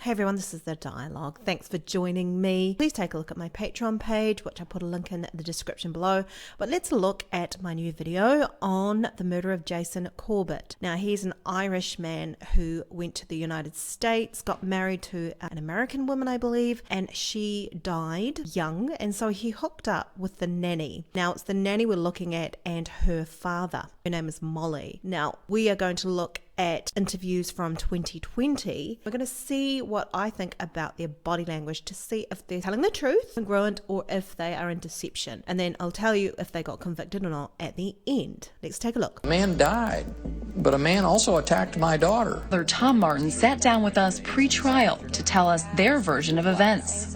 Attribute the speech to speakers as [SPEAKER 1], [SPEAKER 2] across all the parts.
[SPEAKER 1] Hey everyone, this is The Dialogue. Thanks for joining me. Please take a look at my Patreon page, which I put a link in the description below. But let's look at my new video on the murder of Jason Corbett. Now, he's an Irish man who went to the United States, got married to an American woman, I believe, and she died young, and so he hooked up with the nanny. Now, it's the nanny we're looking at and her father. Her name is Molly. Now, we are going to look at interviews from 2020. We're going to see what I think about their body language to see if they're telling the truth, congruent, or if they are in deception. And then I'll tell you if they got convicted or not at the end. Let's take a look.
[SPEAKER 2] A man died, but a man also attacked my daughter.
[SPEAKER 3] Tom Martin sat down with us pre-trial to tell us their version of events.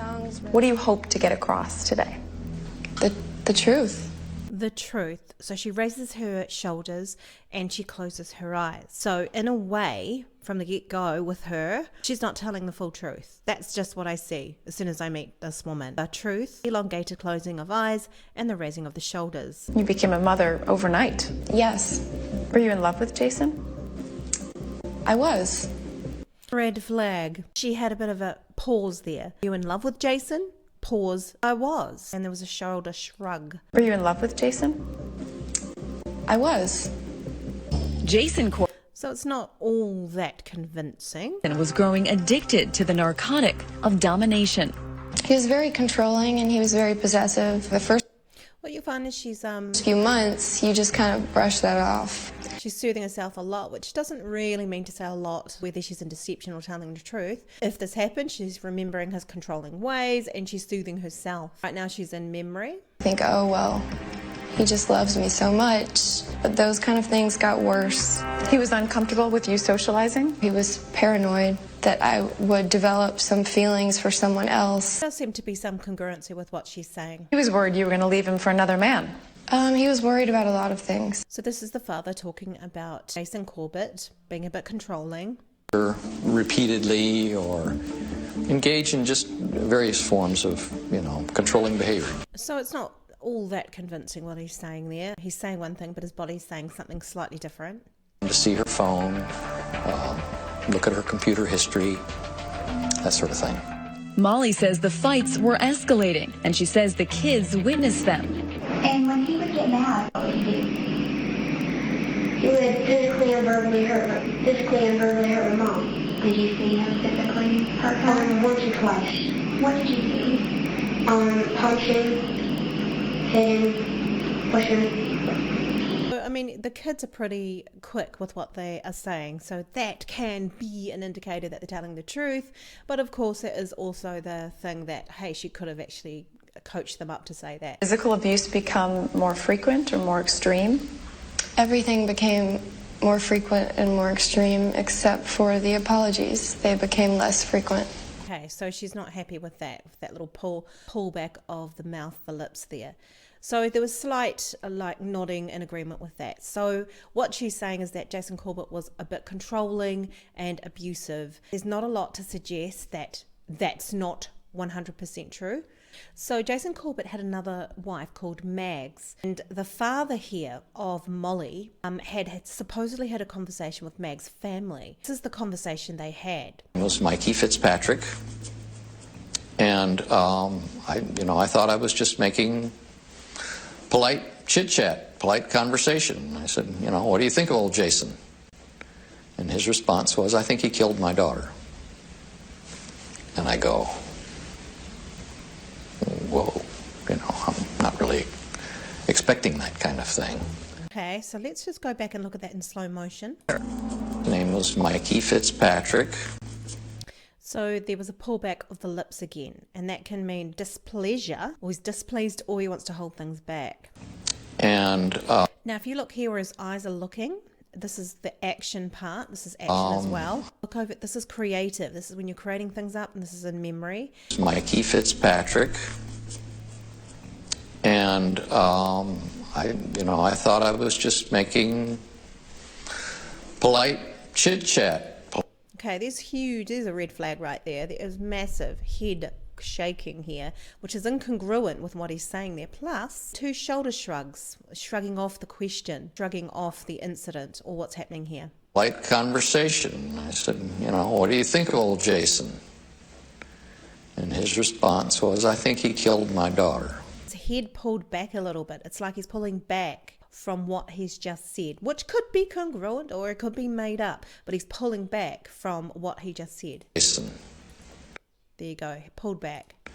[SPEAKER 4] What do you hope to get across today? The truth.
[SPEAKER 1] The truth. So she raises her shoulders and she closes her eyes. So in a way, from the get-go with her, she's not telling the full truth. That's just what I see as soon as I meet this woman. The truth, elongated closing of eyes, and the raising of the shoulders.
[SPEAKER 4] You became a mother overnight. Yes. Were you in love with Jason? I was.
[SPEAKER 1] Red flag. She had a bit of a pause there. You in love with Jason? Pause. I was. And there was a shoulder shrug.
[SPEAKER 4] Were you in love with Jason? I was.
[SPEAKER 3] Jason Corbett
[SPEAKER 1] So it's not all that convincing.
[SPEAKER 3] was growing addicted to the narcotic of domination.
[SPEAKER 5] He was very controlling and he was very possessive. The first
[SPEAKER 1] What you find is she's
[SPEAKER 5] few months, you just kind of brush that off.
[SPEAKER 1] she's soothing herself a lot, which doesn't really mean to say a lot whether she's in deception or telling the truth. If this happened, she's remembering his controlling ways and she's soothing herself. Right now she's in memory.
[SPEAKER 5] I think, oh well, he just loves me so much. But those kind of things got worse.
[SPEAKER 4] He was uncomfortable with you socializing?
[SPEAKER 5] He was paranoid that I would develop some feelings for someone else.
[SPEAKER 1] There does seem to be some congruency with what she's saying.
[SPEAKER 4] He was worried you were going to leave him for another man.
[SPEAKER 5] He was worried about a lot of things.
[SPEAKER 1] So this is the father talking about Jason Corbett being a bit controlling.
[SPEAKER 2] Repeatedly or engage in just various forms of, controlling behavior.
[SPEAKER 1] So it's not all that convincing what he's saying there. He's saying one thing, but his body's saying something slightly different.
[SPEAKER 2] To see her phone, look at her computer history, that sort of thing.
[SPEAKER 3] Molly says the fights were escalating, and she says the kids witnessed them.
[SPEAKER 6] And when he would get mad, what would he do? He would physically and verbally hurt her mom. Did you see him physically hurt her? Once or twice. What did you see? Punch him, hit him, push him.
[SPEAKER 1] I mean, the kids are pretty quick with what they are saying, so that can be an indicator that they're telling the truth. But of course, it is also the thing that, hey, she could have actually coached them up to say that.
[SPEAKER 4] Physical abuse become more frequent or more extreme?
[SPEAKER 5] Everything became more frequent and more extreme except for the apologies. They became less frequent.
[SPEAKER 1] Okay, so she's not happy with that little pull back of the mouth, the lips there. So there was slight nodding in agreement with that. So what she's saying is that Jason Corbett was a bit controlling and abusive. There's not a lot to suggest that that's not 100% true. So Jason Corbett had another wife called Mags, and the father here of Molly had supposedly had a conversation with Mag's family. This is the conversation they had.
[SPEAKER 2] It was Mikey Fitzpatrick, and I thought I was just making polite chit-chat, polite conversation. I said, what do you think of old Jason? And his response was, I think he killed my daughter. And I go, whoa, I'm not really expecting that kind of thing.
[SPEAKER 1] Okay, so let's just go back and look at that in slow motion.
[SPEAKER 2] His name was Mikey Fitzpatrick.
[SPEAKER 1] So there was a pullback of the lips again, and that can mean displeasure, or he's displeased, or he wants to hold things back.
[SPEAKER 2] And
[SPEAKER 1] now, if you look here where his eyes are looking, this is the action part. This is action as well. Look over it. This is creative. This is when you're creating things up, and this is in memory.
[SPEAKER 2] Mikey Fitzpatrick. And I thought I was just making polite chit-chat.
[SPEAKER 1] Okay, there's a red flag right there. There is massive head shaking here, which is incongruent with what he's saying there. Plus, two shoulder shrugs, shrugging off the question, shrugging off the incident or what's happening here.
[SPEAKER 2] Light conversation. I said, what do you think of old Jason? And his response was, I think he killed my daughter.
[SPEAKER 1] His head pulled back a little bit. It's like he's pulling back from what he's just said, which could be congruent or it could be made up, but he's pulling back from what he just said.
[SPEAKER 2] Jason.
[SPEAKER 1] There you go, pulled back.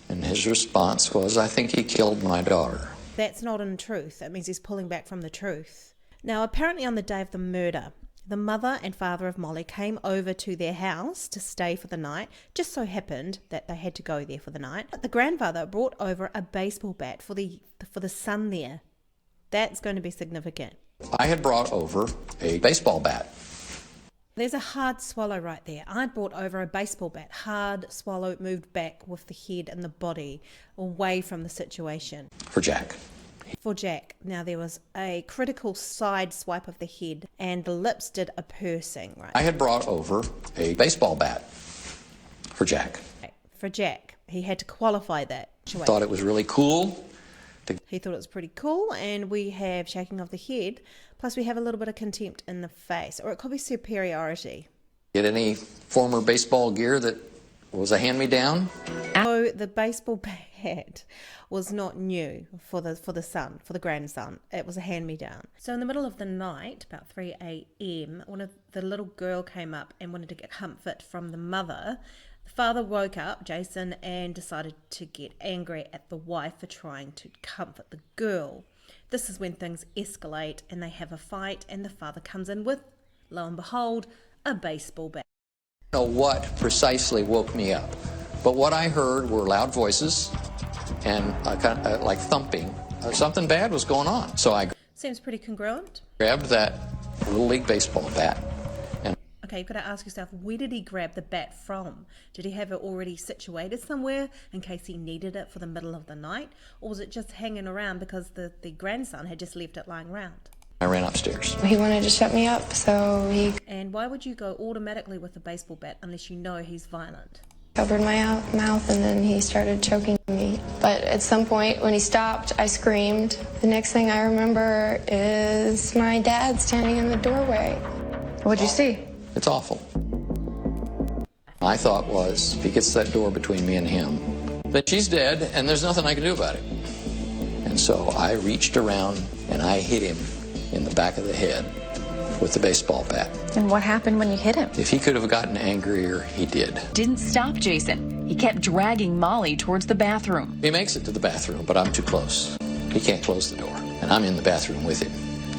[SPEAKER 2] And his response was, I think he killed my daughter.
[SPEAKER 1] That's not in truth. That means he's pulling back from the truth. Now, apparently on the day of the murder, the mother and father of Molly came over to their house to stay for the night. Just so happened that they had to go there for the night. But the grandfather brought over a baseball bat for the son there. That's going to be significant.
[SPEAKER 2] I had brought over a baseball bat.
[SPEAKER 1] There's a hard swallow right there. I'd brought over a baseball bat. Hard swallow, moved back with the head and the body away from the situation.
[SPEAKER 2] For Jack.
[SPEAKER 1] For Jack. Now there was a critical side swipe of the head and the lips did a pursing, right?
[SPEAKER 2] I had brought over a baseball bat for Jack.
[SPEAKER 1] For Jack. He had to qualify that.
[SPEAKER 2] Thought it was really cool.
[SPEAKER 1] He thought it was pretty cool, and we have shaking of the head, plus we have a little bit of contempt in the face, or it could be superiority.
[SPEAKER 2] Get any former baseball gear that was a hand-me-down?
[SPEAKER 1] So the baseball bat was not new for the son, for the grandson. It was a hand-me-down. So in the middle of the night, about 3 a.m., the little girl came up and wanted to get comfort from the mother. The father woke up, Jason, and decided to get angry at the wife for trying to comfort the girl. This is when things escalate and they have a fight, and the father comes in with, lo and behold, a baseball bat.
[SPEAKER 2] I don't know what precisely woke me up, but what I heard were loud voices and kind of like thumping. Something bad was going on. So I
[SPEAKER 1] Seems pretty congruent.
[SPEAKER 2] grabbed that Little League baseball bat.
[SPEAKER 1] Okay, you've got to ask yourself, where did he grab the bat from? Did he have it already situated somewhere in case he needed it for the middle of the night? Or was it just hanging around because the grandson had just left it lying around?
[SPEAKER 2] I ran upstairs.
[SPEAKER 5] He wanted to shut me up, so he
[SPEAKER 1] And why would you go automatically with a baseball bat unless you know he's violent?
[SPEAKER 5] covered my mouth and then he started choking me. But at some point when he stopped, I screamed. The next thing I remember is my dad standing in the doorway.
[SPEAKER 4] What'd you see?
[SPEAKER 2] It's awful. My thought was, if he gets that door between me and him, then she's dead and there's nothing I can do about it. And so I reached around and I hit him in the back of the head with the baseball bat.
[SPEAKER 4] And what happened when you hit him?
[SPEAKER 2] If he could have gotten angrier, he did.
[SPEAKER 3] Didn't stop Jason. He kept dragging Molly towards the bathroom.
[SPEAKER 2] He makes it to the bathroom, but I'm too close. He can't close the door. And I'm in the bathroom with him.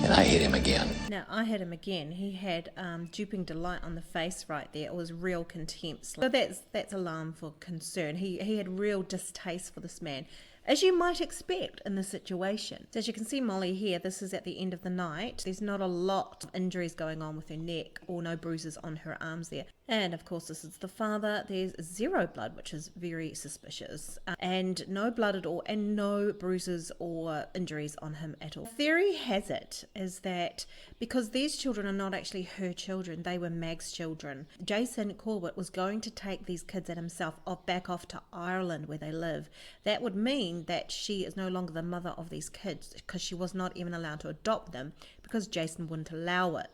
[SPEAKER 2] And I hit him again.
[SPEAKER 1] Now, I hit him again. He had duping delight on the face right there. It was real contempt. So that's alarm for concern. He had real distaste for this man, as you might expect in the situation. So as you can see Molly here, this is at the end of the night. There's not a lot of injuries going on with her neck or no bruises on her arms there. And of course this is the father. There's zero blood, which is very suspicious. And no blood at all and no bruises or injuries on him at all. Theory has it is that because these children are not actually her children, they were Mag's children. Jason Corbett was going to take these kids and himself back off to Ireland where they live. That would mean that she is no longer the mother of these kids because she was not even allowed to adopt them because Jason wouldn't allow it.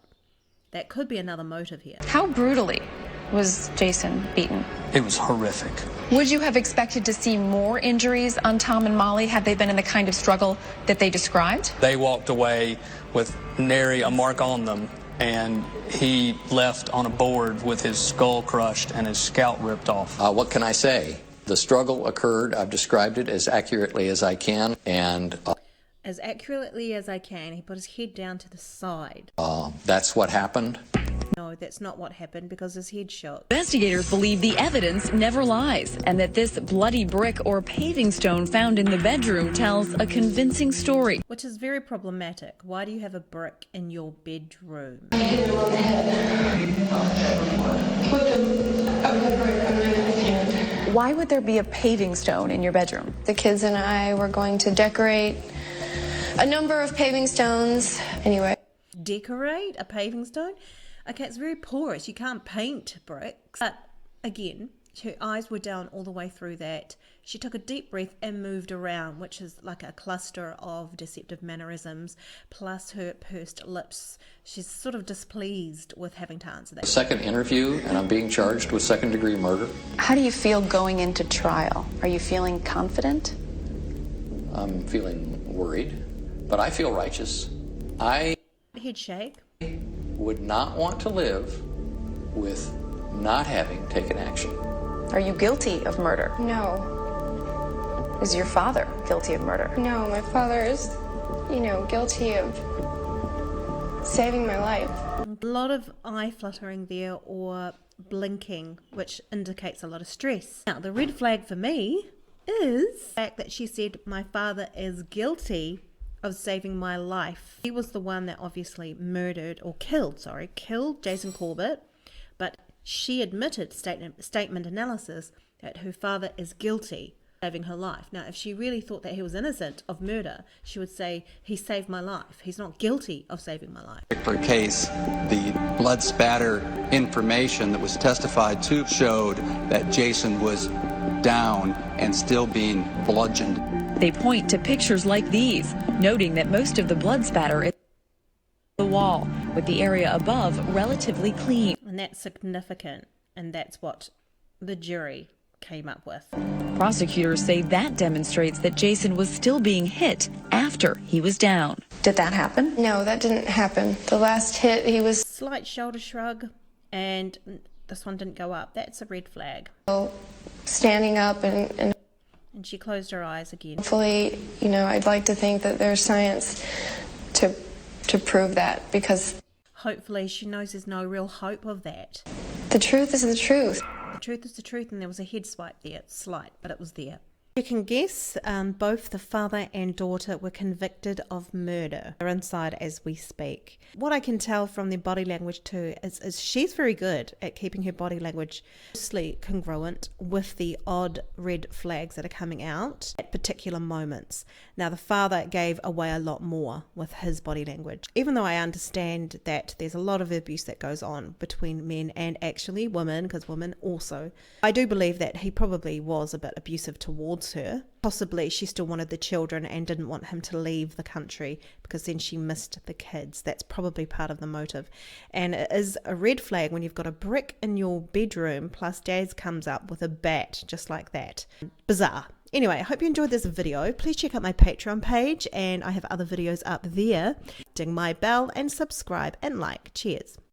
[SPEAKER 1] That could be another motive here.
[SPEAKER 4] How brutally was Jason beaten?
[SPEAKER 7] It was horrific.
[SPEAKER 4] Would you have expected to see more injuries on Tom and Molly had they been in the kind of struggle that they described?
[SPEAKER 7] They walked away with nary a mark on them, and he left on a board with his skull crushed and his scalp ripped off.
[SPEAKER 2] What can I say? The struggle occurred. I've described it as accurately as I can, and
[SPEAKER 1] As accurately as I can, he put his head down to the side.
[SPEAKER 2] that's what happened.
[SPEAKER 1] No, that's not what happened because his head shook.
[SPEAKER 3] Investigators believe the evidence never lies and that this bloody brick or paving stone found in the bedroom tells a convincing story.
[SPEAKER 1] Which is very problematic. Why do you have a brick in your bedroom?
[SPEAKER 4] Why would there be a paving stone in your bedroom?
[SPEAKER 5] The kids and I were going to decorate a number of paving stones. Anyway.
[SPEAKER 1] Decorate a paving stone? Okay, it's very porous. You can't paint bricks. But again, Her eyes were down all the way through that. She took a deep breath and moved around, which is like a cluster of deceptive mannerisms, plus her pursed lips. She's sort of displeased with having to answer that.
[SPEAKER 2] Second interview, and I'm being charged with second-degree murder.
[SPEAKER 4] How do you feel going into trial? Are you feeling confident?
[SPEAKER 2] I'm feeling worried, but I feel righteous. I
[SPEAKER 1] Head shake.
[SPEAKER 2] would not want to live with not having taken action.
[SPEAKER 4] Are you guilty of murder?
[SPEAKER 5] No.
[SPEAKER 4] Is your father guilty of murder?
[SPEAKER 5] No, my father is, guilty of saving my life.
[SPEAKER 1] A lot of eye fluttering there or blinking, which indicates a lot of stress. Now, the red flag for me is the fact that she said my father is guilty of saving my life. He was the one that obviously killed Jason Corbett, but she admitted, statement analysis, that her father is guilty of saving her life. Now, if she really thought that he was innocent of murder, she would say, he saved my life. He's not guilty of saving my life.
[SPEAKER 8] Particular case, the blood spatter information that was testified to showed that Jason was down and still being bludgeoned.
[SPEAKER 3] They point to pictures like these, noting that most of the blood spatter is on the wall, with the area above relatively clean.
[SPEAKER 1] And that's significant, and that's what the jury came up with.
[SPEAKER 3] Prosecutors say that demonstrates that Jason was still being hit after he was down.
[SPEAKER 4] Did that happen?
[SPEAKER 5] No, that didn't happen. The last hit, he was
[SPEAKER 1] Slight shoulder shrug, and this one didn't go up. That's a red flag.
[SPEAKER 5] standing up and
[SPEAKER 1] And she closed her eyes again.
[SPEAKER 5] hopefully, I'd like to think that there's science to prove that, because
[SPEAKER 1] Hopefully she knows there's no real hope of that.
[SPEAKER 5] the truth is the truth.
[SPEAKER 1] The truth is the truth, and there was a head swipe there. It's slight, but it was there. You can guess both the father and daughter were convicted of murder. They're inside as we speak. What I can tell from their body language too is she's very good at keeping her body language mostly congruent with the odd red flags that are coming out at particular moments. Now the father gave away a lot more with his body language. Even though I understand that there's a lot of abuse that goes on between men and actually women, because women also, I do believe that he probably was a bit abusive towards her. Possibly she still wanted the children and didn't want him to leave the country because then she missed the kids. That's probably part of the motive. And it is a red flag when you've got a brick in your bedroom plus Dad comes up with a bat just like that. Bizarre. Anyway, I hope you enjoyed this video. Please check out my Patreon page and I have other videos up there. Ding my bell and subscribe and like. Cheers.